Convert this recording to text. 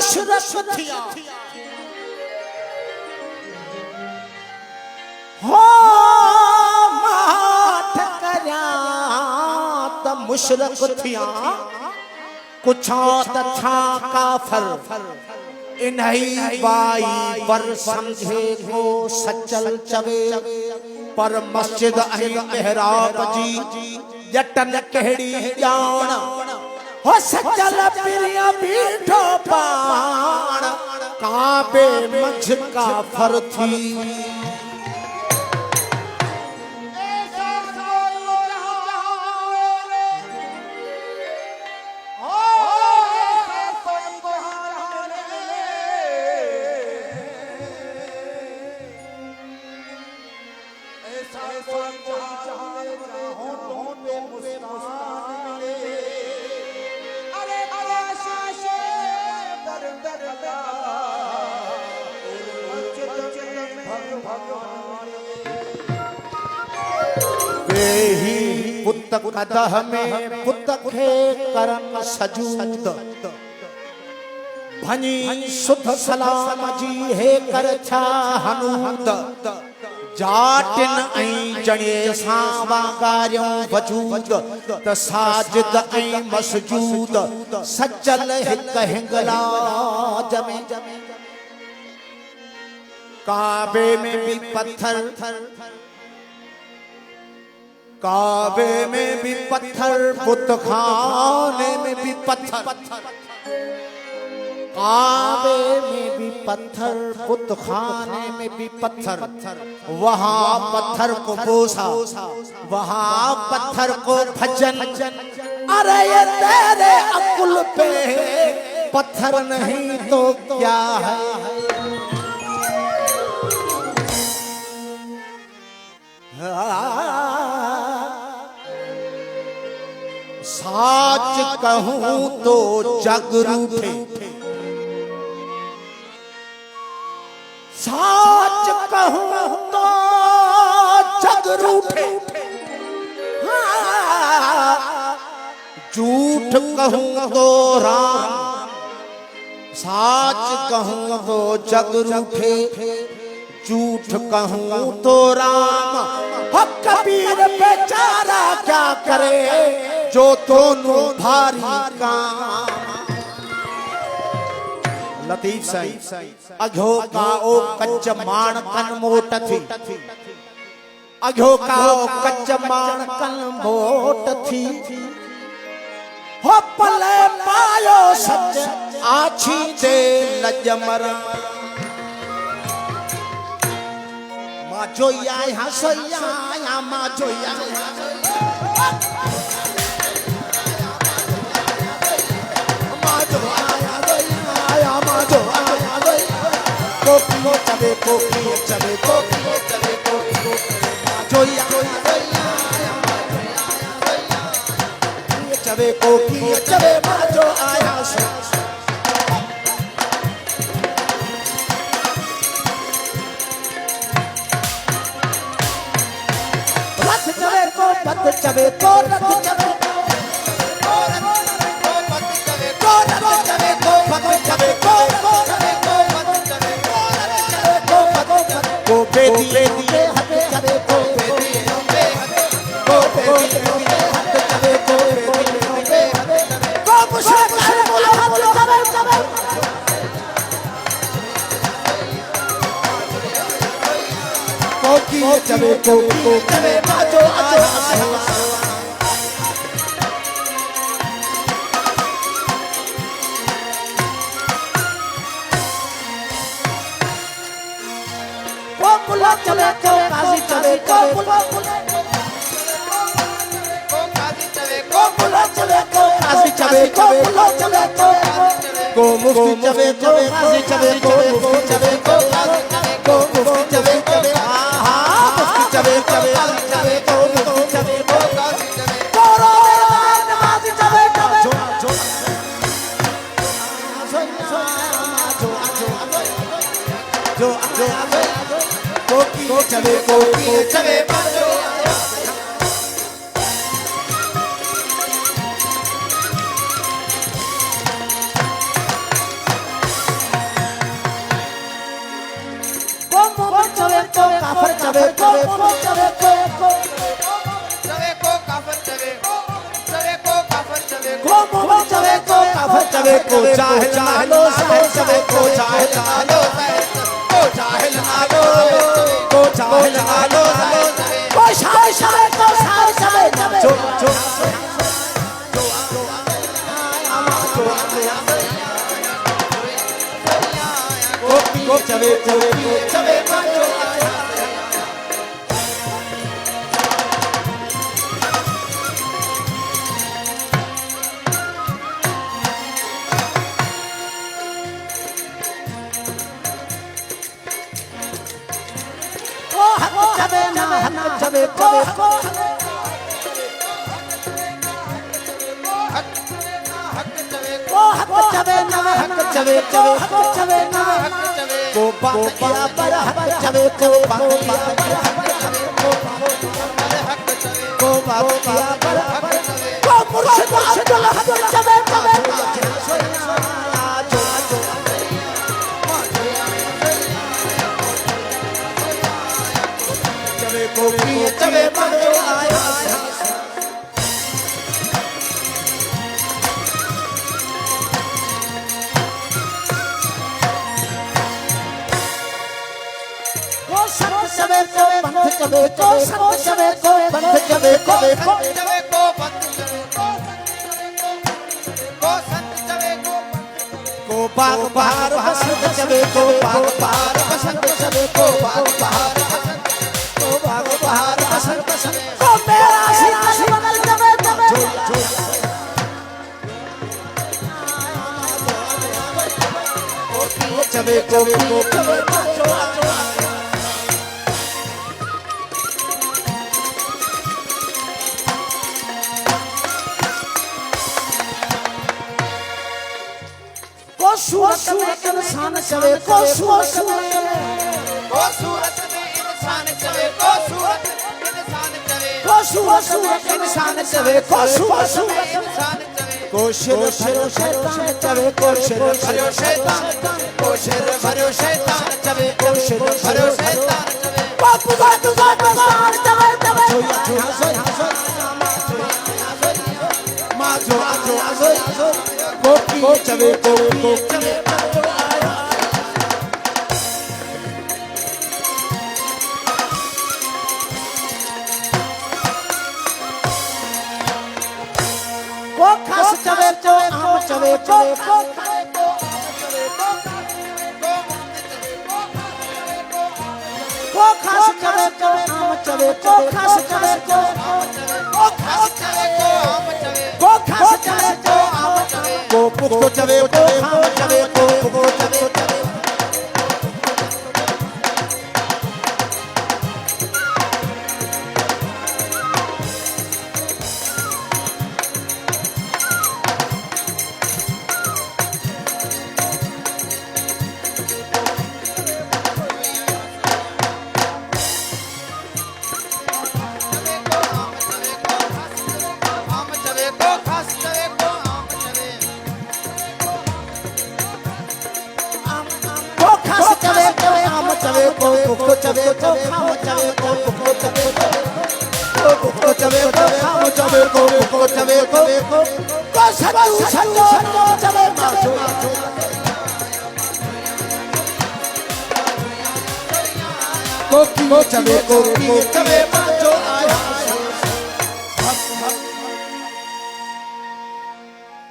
मुशरक थिया हो माठ करया त मुशरक थिया कुछा तथा काफर इन्हीं बाई पर समझे को सचल चवे पर मस्जिद अही मेहराब जी जटन कहड़ी जान हो सचल पिरिया बीठो पान काबे मझ काफर थी पुत कदह में पुत खे करम सजूद भनी सुध सलाम जी हे कर छा हनूद जाटिन ऐं जणे सां वागारियों वजूद त साजिद ऐं मसजूद सचल हिक हिंगलाज में काबे में भी पत्थर काबे में भी पत्थर बुतखाने में भी पत्थर काबे में भी पत्थर बुतखाने में भी पत्थर वहाँ पत्थर को बोसा वहाँ पत्थर को भजन अरे ये तेरे अकुल पे पत्थर नहीं तो क्या है साच कहूं तो जग रूठे साच कहूं तो जग रूठे झूठ कहूं तो राम साच कहूं तो जग रूठे झूठ कहूं तो राम हो कबीर बेचारा क्या करे जो दोनों भारी काम लतीफ साई अघो का ओ कच्च माण कन मोट थी अघो का ओ कच्च माण कन मोट थी हो पले पायो सच आछी दे लजमर मां जोया हसया मां जोया कोकी चले जोया चले कोकी चले माजो आया रथ चले को पथ चले को रथ चले को बेटी के हाथ चले को बेटी को बेटी के हाथ चले को मुशरक से बोलो हाथ चले चले कोकी चले बाजो आजा चले को काजी चले को चले को काजी चले को चले को मुफ्ती चले को काजी चले को मुफ्ती चले को मुफ्ती चले को हां मुफ्ती चले को मुफ्ती चले को कोरो नमाज चले जो कोकी चले बाजो चवे को जाहिल ना लो साहिब चवे को जाहिल ना लो को जाहिल ना लो को जाहिल ना लो को शाय शाय को शाय चवे चो चो को चवे चवे चवे चवे चवे चवे चवे ना को बाकिया पर हक चवे को बाकिया पर हक चवे को बाकिया पर हक को मुर्शिद अब्दुल हक चवे चवे चवे को चवे मनो आया चवे को बंध चवे को संत चवे को बंध चवे को चवे को बंध चवे को संत चवे को बाग बहार बसंत चवे को बाग बहार बसंत चवे को बाग बहार को बाग बहार बसंत को मेरा आशीष बदल चवे चवे चवे को चवे सूरत में इंसान चवे को सूरत में इंसान चवे को सूरत इंसान चवे को सूरत इंसान चवे को सूरत इंसान चवे को शेर शेर शैतान चवे को शेर भरो शैतान को शेर भरो शैतान चवे को शेर भरो शैतान चवे को पुगा तुगा भगवान चवे चवे मां जो आजो को चवे को चवे को खास चवे को आम चवे को खास चवे को आम चवे को खास चवे को खास चवे को आम चवे को खास चवे को आम चवे को पुको चवे को आम चवे को पुको चवे चवे को चवे को खाओ चवे को चवे को चवे को खाओ चवे को चवे को सच्चू सच्चू चवे माचो को चवे को चवे माचो